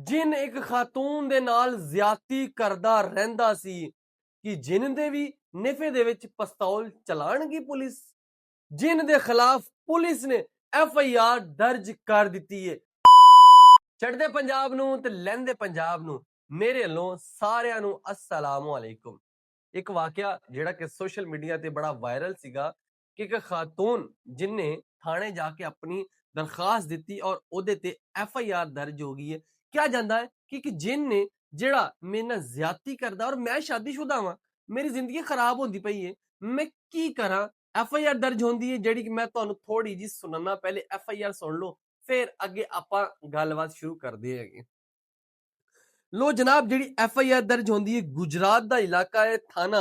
ਜਿਨ ਇੱਕ ਖਾਤੂਨ ਦੇ ਨਾਲ ਜ਼ਿਆਦਤੀ ਕਰਦਾ ਰਹਿੰਦਾ ਸੀ ਕਿ ਜਿਨ ਦੇ ਵੀ ਨਿਫੇ ਦੇ ਵਿੱਚ ਪਿਸਤੌਲ ਚਲਾਣਗੀ ਪੁਲਿਸ। ਜਿਨ ਦੇ ਖਿਲਾਫ ਪੁਲਿਸ ਨੇ FIR ਦਰਜ ਕਰ ਦਿੱਤੀ ਹੈ। ਚੜ੍ਹਦੇ ਪੰਜਾਬ ਨੂੰ ਤੇ ਲਹਿੰਦੇ ਪੰਜਾਬ ਨੂੰ ਮੇਰੇ ਵੱਲੋਂ ਸਾਰਿਆਂ ਨੂੰ अस्सलाम वालेकुम। ਇੱਕ ਵਾਕਿਆ ਜਿਹੜਾ ਕਿ ਸੋਸ਼ਲ ਮੀਡੀਆ ਤੇ ਬੜਾ ਵਾਇਰਲ ਸੀਗਾ ਕਿ ਇੱਕ ਖਾਤੂਨ ਜਿਨੇ ਥਾਣੇ ਜਾ ਕੇ ਆਪਣੀ ਦਰਖਾਸਤ ਦਿੱਤੀ ਔਰ ਉਹਦੇ ਤੇ FIR ਦਰਜ ਹੋ ਗਈ ਹੈ। ਕਿਹਾ ਜਾਂਦਾ ਹੈ ਕਿ ਜਿਨ ਨੇ ਜਿਹੜਾ ਮੇਰੇ ਨਾਲ ਜ਼ਿਆਦਤੀ ਕਰਦਾ ਔਰ ਮੈਂ ਸ਼ਾਦੀशुदा ਵਾਂ, ਮੇਰੀ ਜ਼ਿੰਦਗੀ ਖਰਾਬ ਹੁੰਦੀ ਪਈ ਹੈ, ਮੈਂ ਕੀ ਕਰਾਂ। FIR ਦਰਜ ਹੁੰਦੀ ਹੈ ਜਿਹੜੀ ਕਿ ਮੈਂ ਤੁਹਾਨੂੰ ਥੋੜੀ ਜੀ ਸੁਣਨਾ, ਪਹਿਲੇ FIR ਸੁਣ ਲਓ ਫਿਰ ਅੱਗੇ ਆਪਾਂ ਗੱਲਬਾਤ ਸ਼ੁਰੂ ਕਰਦੇ ਹੈਗੇ। लो जनाब, जी FIR दर्ज होती है गुजरात का इलाका है, थाना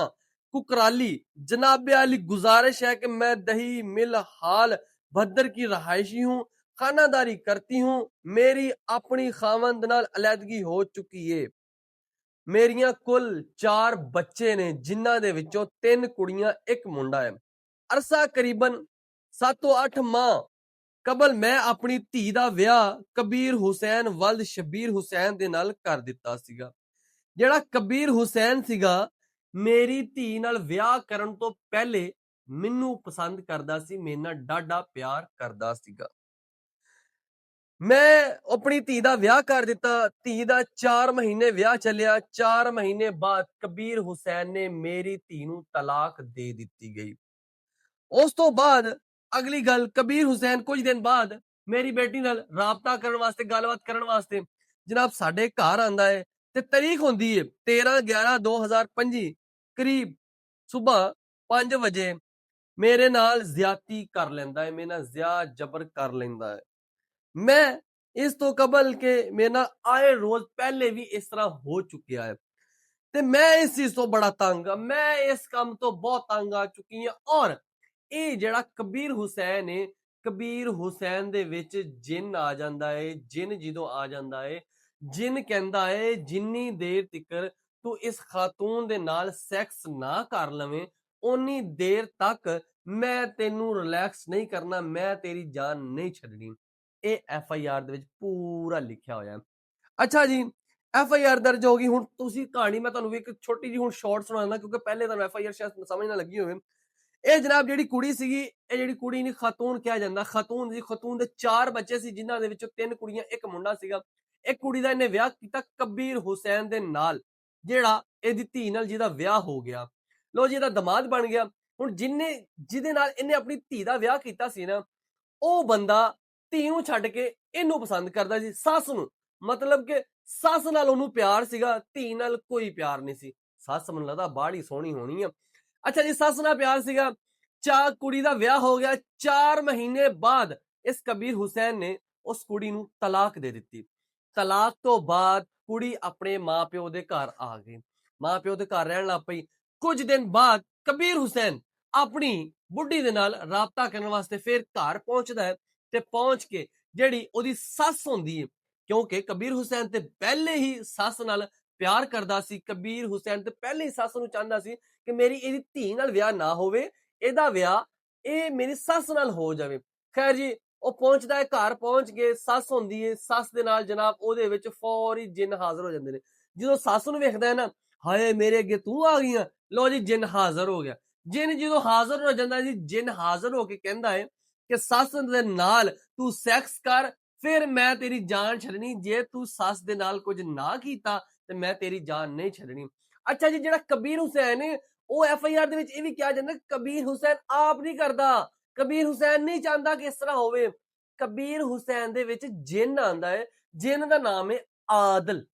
कुकराली। जनाब वाली गुजारिश है कि मैं दही मिल हाल भद्दर की रहायशी हूँ, खानादारी करती हूँ, मेरी अपनी खावंद नाल अलहदगी हो चुकी है। मेरिया कुल 4 बच्चे ने जिन्हां दे विचों 3 कुड़ियां 1 मुंडा है। अरसा करीबन 7 ਤੋਂ 8 माह ਕਬਲ ਮੈਂ ਆਪਣੀ ਧੀ ਦਾ ਵਿਆਹ ਕਬੀਰ ਹੁਸੈਨ ਵਲਦ ਸ਼ਬੀਰ ਹੁਸੈਨ ਦੇ ਨਾਲ ਕਰ ਦਿੱਤਾ ਸੀਗਾ। ਜਿਹੜਾ ਕਬੀਰ ਹੁਸੈਨ ਸੀਗਾ ਮੇਰੀ ਧੀ ਨਾਲ ਵਿਆਹ ਕਰਨ ਤੋਂ ਪਹਿਲੇ ਮੈਨੂੰ ਪਸੰਦ ਕਰਦਾ ਸੀ, ਮੇਰੇ ਨਾਲ ਡਾਢਾ ਪਿਆਰ ਕਰਦਾ ਸੀਗਾ। ਮੈਂ ਆਪਣੀ ਧੀ ਦਾ ਵਿਆਹ ਕਰ ਦਿੱਤਾ। ਧੀ ਦਾ 4 ਮਹੀਨੇ ਵਿਆਹ ਚੱਲਿਆ। 4 ਮਹੀਨੇ ਬਾਅਦ ਕਬੀਰ ਹੁਸੈਨ ਨੇ ਮੇਰੀ ਧੀ ਨੂੰ ਤਲਾਕ ਦੇ ਦਿੱਤੀ ਗਈ। ਉਸ ਤੋਂ ਬਾਅਦ अगली गल, कबीर हुसैन कुछ दिन बाद मेरी बेटी नाल राबता करन वास्ते गलबात करन वास्ते जनाब साडे घर आंदा है ते तारीख होंदी है 13/11/2025 करीब सुबह 5 बजे मेरे नाल ज्यादती कर लैंदा है, मेरे नाल ज़िया जबर कर लैंदा है। मैं इस तो कबल के मेरे नाल आए रोज पहले भी इस तरह हो चुकिया है ते मैं इस चीज तो बड़ा तंग हाँ, मैं इस काम तो बहुत तंग आ चुकी हूं। और ਇਹ ਜਿਹੜਾ ਕਬੀਰ ਹੁਸੈਨ ਹੈ, ਕਬੀਰ ਹੁਸੈਨ ਦੇ ਵਿੱਚ ਜਿੰਨ ਆ ਜਾਂਦਾ ਹੈ। ਜਿੰਨ ਜਦੋਂ ਆ ਜਾਂਦਾ ਹੈ, ਜਿੰਨ ਕਹਿੰਦਾ ਹੈ ਜਿੰਨੀ ਦੇਰ ਤੱਕ ਤੂੰ ਇਸ ਖਾਤੂਨ ਦੇ ਨਾਲ ਸੈਕਸ ਨਾ ਕਰ ਲਵੇਂ ਉਨੀ ਦੇਰ ਤੱਕ ਮੈਂ ਤੈਨੂੰ ਰਿਲੈਕਸ ਨਹੀਂ ਕਰਨਾ, ਮੈਂ ਤੇਰੀ ਜਾਨ ਨਹੀਂ ਛੱਡਣੀ। ਇਹ FIR ਦੇ ਵਿੱਚ ਪੂਰਾ ਲਿਖਿਆ ਹੋਇਆ ਹੈ। ਅੱਛਾ ਜੀ, FIR ਦਰਜ ਹੋ ਗਈ। ਹੁਣ ਤੁਸੀਂ ਕਹਾਣੀ ਮੈਂ ਤੁਹਾਨੂੰ ਇੱਕ ਛੋਟੀ ਜਿਹੀ ਹੁਣ ਸ਼ਾਰਟ ਸੁਣਾਉਣਾ ਕਿਉਂਕਿ ਪਹਿਲੇ ਤੁਹਾਨੂੰ FIR ਸ਼ਾਇਦ ਸਮਝ ਨਾ ਲੱਗੀ ਹੋਵੇ। ਇਹ ਜਨਾਬ ਜਿਹੜੀ ਕੁੜੀ ਸੀਗੀ, ਇਹ ਜਿਹੜੀ ਕੁੜੀ ਨੂੰ ਖਾਤੂਨ ਕਿਹਾ ਜਾਂਦਾ। ਖਾਤੂਨ ਦੀ ਖਾਤੂਨ ਦੇ 4 ਬੱਚੇ ਸੀ ਜਿਨ੍ਹਾਂ ਦੇ ਵਿੱਚੋਂ 3 ਕੁੜੀਆਂ 1 ਮੁੰਡਾ ਸੀਗਾ। ਇੱਕ ਕੁੜੀ ਦਾ ਇਹਨੇ ਵਿਆਹ ਕੀਤਾ ਕਬੀਰ ਹੁਸੈਨ ਦੇ ਨਾਲ, ਜਿਹੜਾ ਇਹਦੀ ਧੀ ਨਾਲ ਜਿਹਦਾ ਵਿਆਹ ਹੋ ਗਿਆ। ਲੋ ਜੀ, ਇਹਦਾ ਦਮਾਦ ਬਣ ਗਿਆ। ਹੁਣ ਜਿਹਦੇ ਨਾਲ ਇਹਨੇ ਆਪਣੀ ਧੀ ਦਾ ਵਿਆਹ ਕੀਤਾ ਸੀ ਨਾ, ਉਹ ਬੰਦਾ ਧੀ ਨੂੰ ਛੱਡ ਕੇ ਇਹਨੂੰ ਪਸੰਦ ਕਰਦਾ ਸੀ, ਸੱਸ ਨੂੰ। ਮਤਲਬ ਕਿ ਸੱਸ ਨਾਲ ਉਹਨੂੰ ਪਿਆਰ ਸੀਗਾ, ਧੀ ਨਾਲ ਕੋਈ ਪਿਆਰ ਨਹੀਂ ਸੀ। ਸੱਸ ਮੈਨੂੰ ਲੱਗਦਾ ਬਾਹਲੀ ਸੋਹਣੀ ਹੋਣੀ ਆ। अच्छा जी, सस नाल प्यार सीगा। कुड़ी दा विआह हो गया। 4 महीने बाद इस कबीर हुसैन ने उस कुड़ी नूं तलाक दे दित्ती। तलाक तो बाद कुड़ी अपने मां प्यो दे घर आ गई, मां प्यो दे घर रहन लग पई। कुछ दिन बाद कबीर हुसैन अपनी बुढ़ी दे नाल राबता करन वास्ते फिर घर पहुंचदा है ते पहुंच के जेड़ी ओदी सस हुंदी है, क्योंकि कबीर हुसैन ते पहले ही सस नाल प्यार करदा सी। कबीर हुसैन ते पहले ही सस नूं चाहंदा सी कि मेरी ਇਹਦੀ ਧੀ ਨਾਲ ਵਿਆਹ ਨਾ ਹੋਵੇ, ਇਹਦਾ ਵਿਆਹ ਇਹ ਮੇਰੀ ਸੱਸ ਨਾਲ ਹੋ ਜਾਵੇ। ਖੈਰ ਜੀ, ਉਹ ਪਹੁੰਚਦਾ ਹੈ ਘਰ। ਪਹੁੰਚ ਕੇ ਸੱਸ ਹੁੰਦੀ ਹੈ, ਸੱਸ ਦੇ ਨਾਲ ਜਨਾਬ ਉਹਦੇ ਵਿੱਚ ਫੌਰੀ ਜਿੰਨ ਹਾਜ਼ਰ ਹੋ ਜਾਂਦੇ ਨੇ। ਜਦੋਂ ਸੱਸ ਨੂੰ ਵੇਖਦਾ ਹੈ ਨਾ, ਹਾਏ ਮੇਰੇ ਅੱਗੇ ਤੂੰ ਆ ਗਈ ਆ, ਲੋ ਜੀ ਜਿੰਨ ਹਾਜ਼ਰ ਹੋ ਗਿਆ। ਜਿੰਨ ਜਦੋਂ ਹਾਜ਼ਰ ਹੋ ਜਾਂਦਾ ਜੀ, ਜਿੰਨ ਹਾਜ਼ਰ ਹੋ ਕੇ ਕਹਿੰਦਾ ਹੈ ਕਿ ਸੱਸ ਦੇ ਨਾਲ ਤੂੰ ਸੈਕਸ ਕਰ, ਫਿਰ ਮੈਂ ਤੇਰੀ ਜਾਨ ਛੱਡਣੀ। ਜੇ ਤੂੰ ਸੱਸ ਦੇ ਨਾਲ ਕੁਝ ਨਾ ਕੀਤਾ ਤੇ ਮੈਂ ਤੇਰੀ ਜਾਨ ਨਹੀਂ ਛੱਡਣੀ। ਅੱਛਾ ਜੀ, ਜਿਹੜਾ ਕਬੀਰ ਹੁਸੈਨ ਹੈ ਉਹ FIR ਦੇ ਵਿੱਚ ਇਹ ਵੀ ਕਿਹਾ ਜਾਂਦਾ ਕਬੀਰ ਹੁਸੈਨ ਆਪ ਨਹੀਂ ਕਰਦਾ, ਕਬੀਰ ਹੁਸੈਨ ਨਹੀਂ ਚਾਹੁੰਦਾ ਕਿ ਇਸ ਤਰ੍ਹਾਂ ਹੋਵੇ। ਕਬੀਰ ਹੁਸੈਨ ਦੇ ਵਿੱਚ ਜਿੰਨ ਆਂਦਾ ਹੈ, ਜਿੰਨ ਦਾ ਨਾਮ ਹੈ ਆਦਲ।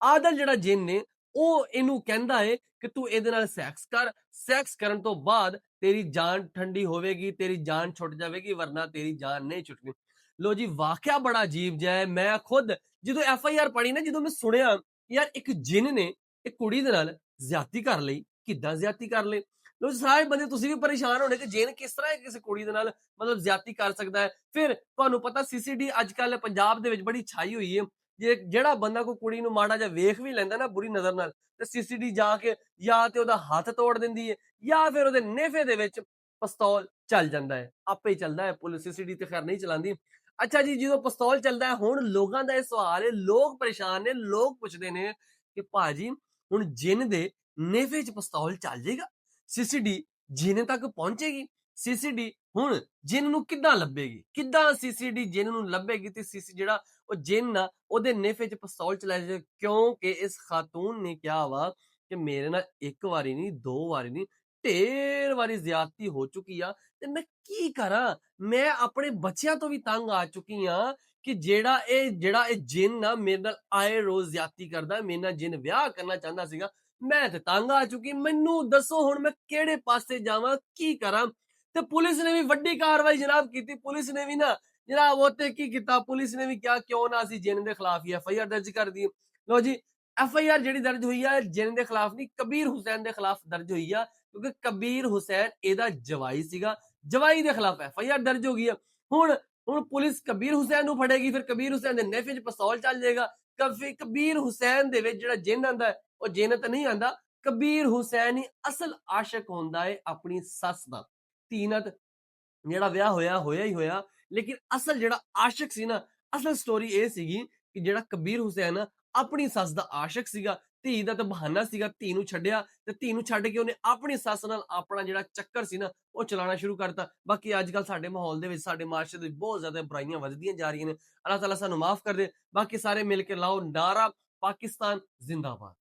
ਆਦਲ ਜਿਹੜਾ ਜਿੰਨ ਨੇ ਉਹ ਇਹਨੂੰ ਕਹਿੰਦਾ ਹੈ ਕਿ ਤੂੰ ਇਹਦੇ ਨਾਲ ਸੈਕਸ ਕਰ, ਸੈਕਸ ਕਰਨ ਤੋਂ ਬਾਅਦ ਤੇਰੀ ਜਾਨ ਠੰਡੀ ਹੋਵੇਗੀ, ਤੇਰੀ ਜਾਨ ਛੁੱਟ ਜਾਵੇਗੀ, ਵਰਨਾ ਤੇਰੀ ਜਾਨ ਨਹੀਂ ਛੁੱਟਣੀ। ਲੋ ਜੀ, ਵਾਕਿਆ ਬੜਾ ਅਜੀਬ ਜਿਹਾ ਹੈ। ਮੈਂ ਖੁਦ ਜਦੋਂ FIR ਪੜ੍ਹੀ ਨਾ, ਜਦੋਂ ਮੈਂ ਸੁਣਿਆ ਯਾਰ ਇੱਕ ਜਿੰਨ ਨੇ ਇੱਕ ਕੁੜੀ ਦੇ ਨਾਲ ਜ਼ਿਆਦਤੀ ਕਰ ਲਈ, ਕਿੱਦਾਂ ਜ਼ਿਆਦਤੀ ਕਰ ਲਈ। ਲੋ ਸਾਰੇ ਬੰਦੇ ਤੁਸੀਂ ਵੀ ਪਰੇਸ਼ਾਨ ਹੋਣੇ ਕਿ ਜਿੰਨ ਕਿਸ ਤਰ੍ਹਾਂ ਕਿਸੇ ਕੁੜੀ ਦੇ ਨਾਲ ਮਤਲਬ ਜ਼ਿਆਦਤੀ ਕਰ ਸਕਦਾ ਹੈ। ਫਿਰ ਤੁਹਾਨੂੰ ਪਤਾ CCD ਅੱਜ ਕੱਲ ਪੰਜਾਬ ਦੇ ਵਿੱਚ ਬੜੀ ਛਾਈ ਹੋਈ ਹੈ। ਜੇ ਜਿਹੜਾ ਬੰਦਾ ਕੋਈ ਕੁੜੀ ਨੂੰ ਮਾੜਾ ਜਿਹਾ ਵੇਖ ਵੀ ਲੈਂਦਾ ਨਾ ਬੁਰੀ ਨਜ਼ਰ ਨਾਲ, ਤੇ CCD ਜਾ ਕੇ ਜਾਂ ਤੇ ਉਹਦਾ ਹੱਥ ਤੋੜ ਦਿੰਦੀ ਹੈ ਜਾਂ ਫਿਰ ਉਹਦੇ ਨੇਫੇ ਦੇ ਵਿੱਚ ਪਿਸਤੌਲ ਚੱਲ ਜਾਂਦਾ ਹੈ। ਆਪੇ ਹੀ ਚੱਲਦਾ ਹੈ, ਪੁਲਿਸ CCD ਤੇ ਖੈਰ ਨਹੀਂ ਚਲਾਉਂਦੀ। ਅੱਛਾ ਜੀ, ਜਦੋਂ ਪਿਸਤੌਲ ਚੱਲਦਾ ਹੈ, ਹੁਣ ਲੋਕਾਂ ਦਾ ਇਹ ਸਵਾਲ ਹੈ, ਲੋਕ ਪਰੇਸ਼ਾਨ ਨੇ, ਲੋਕ ਪੁੱਛਦੇ ਨੇ ਕਿ ਭਾਜੀ ਹੁਣ ਜਿੰਨ ਦੇ ਨੇਫੇ 'ਚ ਪਿਸਤੌਲ ਚੱਲ ਜਾਏਗਾ? ਸੀਸੀਡੀ ਜਿੰਨ ਤੱਕ ਪਹੁੰਚੇਗੀ? ਸੀਸੀਡੀ ਹੁਣ ਜਿੰਨ ਨੂੰ ਕਿੱਦਾਂ ਲੱਭੇਗੀ? ਕਿੱਦਾਂ ਸੀਸੀਡੀ ਜਿੰਨ ਨੂੰ ਲੱਭੇਗੀ ਤੇ ਜਿਹੜਾ ਉਹ ਜਿੰਨ ਆ ਉਹਦੇ ਨੇਫੇ 'ਚ ਪਿਸਤੌਲ ਚਲਾਇਆ ਜਾਏ? ਕਿਉਂਕਿ ਇਸ ਖਾਤੂਨ ਨੇ ਕਿਹਾ ਵਾ ਕਿ ਮੇਰੇ ਨਾਲ 1 ਵਾਰੀ ਨਹੀਂ, 2 ਵਾਰੀ ਨਹੀਂ, ਢੇਰ ਵਾਰੀ ਜ਼ਿਆਦਤੀ ਹੋ ਚੁੱਕੀ ਆ ਤੇ ਮੈਂ ਕੀ ਕਰਾਂ? ਮੈਂ ਆਪਣੇ ਬੱਚਿਆਂ ਤੋਂ ਵੀ ਤੰਗ ਆ ਚੁੱਕੀ ਹਾਂ ਕਿ ਜਿਹੜਾ ਇਹ ਜਿੰਨ ਆ ਮੇਰੇ ਨਾਲ ਆਏ ਰੋਜ਼ ਜ਼ਿਆਦਤੀ ਕਰਦਾ, ਮੇਰੇ ਨਾਲ ਜਿੰਨ ਵਿਆਹ ਕਰਨਾ ਚਾਹੁੰਦਾ ਸੀਗਾ। ਮੈਂ ਤੇ ਤੰਗ ਆ ਚੁੱਕੀ, ਮੈਨੂੰ ਦੱਸੋ ਹੁਣ ਮੈਂ ਕਿਹੜੇ ਪਾਸੇ ਜਾਵਾਂ, ਕੀ ਕਰਾਂ? ਤੇ ਪੁਲਿਸ ਨੇ ਵੀ ਵੱਡੀ ਕਾਰਵਾਈ ਜਨਾਬ ਕੀਤੀ। ਪੁਲਿਸ ਨੇ ਵੀ ਨਾ ਜਨਾਬ ਉਹ ਤੇ ਕੀ ਕੀਤਾ, ਪੁਲਿਸ ਨੇ ਵੀ ਕਿਹਾ ਕਿਉਂ ਨਾ ਅਸੀਂ ਜਿੰਨ ਦੇ ਖਿਲਾਫ ਹੀ ਐਫ ਆਈ ਆਰ ਦਰਜ ਕਰ ਦਈਏ। ਲਓ ਜੀ, ਐਫ ਆਈ ਆਰ ਜਿਹੜੀ ਦਰਜ ਹੋਈ ਆ ਜਿੰਨ ਦੇ ਖਿਲਾਫ ਨਹੀਂ, ਕਬੀਰ ਹੁਸੈਨ ਦੇ ਖਿਲਾਫ ਦਰਜ ਹੋਈ ਆ, ਕਿਉਂਕਿ ਕਬੀਰ ਹੁਸੈਨ ਇਹਦਾ ਜਵਾਈ ਸੀਗਾ। ਜਵਾਈ ਦੇ ਖਿਲਾਫ ਐਫ ਆਈ ਆਰ ਦਰਜ ਹੋ ਗਈ ਆ। ਹੁਣ ਹੁਣ ਪੁਲਿਸ ਕਬੀਰ ਹੁਸੈਨ ਨੂੰ ਫੜੇਗੀ, ਫਿਰ ਕਬੀਰ ਹੁਸੈਨ ਦੇ ਨੇਫੇ 'ਚ ਪਿਸਤੌਲ ਚੱਲ ਜਾਏਗਾ। ਕਬੀਰ ਹੁਸੈਨ ਦੇ ਵਿੱਚ ਜਿਹੜਾ ਜਿੰਨ ਆਂਦਾ ਉਹ ਜਿੰਨ ਤਾਂ ਨਹੀਂ ਆਂਦਾ, ਕਬੀਰ ਹੁਸੈਨ ਹੀ ਅਸਲ ਆਸ਼ਿਕ ਹੁੰਦਾ ਹੈ ਆਪਣੀ ਸੱਸ ਦਾ। ਧੀ ਨਾਲ ਜਿਹੜਾ ਵਿਆਹ ਹੋਇਆ, ਹੋਇਆ ਹੀ ਹੋਇਆ, ਲੇਕਿਨ ਅਸਲ ਜਿਹੜਾ ਆਸ਼ਿਕ ਸੀ ਨਾ, ਅਸਲ ਸਟੋਰੀ ਇਹ ਸੀਗੀ ਕਿ ਜਿਹੜਾ ਕਬੀਰ ਹੁਸੈਨ ਆਪਣੀ ਸੱਸ ਦਾ ਆਸ਼ਿਕ ਸੀਗਾ, ਧੀ ਦਾ ਤਾਂ ਬਹਾਨਾ ਸੀਗਾ, ਧੀ ਨੂੰ ਛੱਡਿਆ ਤੇ ਧੀ ਨੂੰ ਛੱਡ ਕੇ ਉਹਨੇ ਆਪਣੀ ਸੱਸ ਨਾਲ ਆਪਣਾ ਜਿਹੜਾ ਚੱਕਰ ਸੀ ਨਾ, ਉਹ ਚਲਾਉਣਾ ਸ਼ੁਰੂ ਕਰਤਾ। ਬਾਕੀ ਅੱਜ-ਕੱਲ੍ਹ ਸਾਡੇ ਮਾਹੌਲ ਦੇ ਵਿੱਚ, ਸਾਡੇ ਮਾਸ਼ਰੇ ਦੇ ਵਿੱਚ ਬਹੁਤ ਜ਼ਿਆਦਾ ਬੁਰਾਈਆਂ ਵੱਧਦੀਆਂ ਜਾ ਰਹੀਆਂ ਨੇ। ਅੱਲਾਹ ਤਾਲਾ ਸਾਨੂੰ ਮਾਫ਼ ਕਰ ਦੇ। ਬਾਕੀ ਸਾਰੇ ਮਿਲ ਕੇ ਲਾਓ ਨਾਅਰਾ ਪਾਕਿਸਤਾਨ ਜ਼ਿੰਦਾਬਾਦ।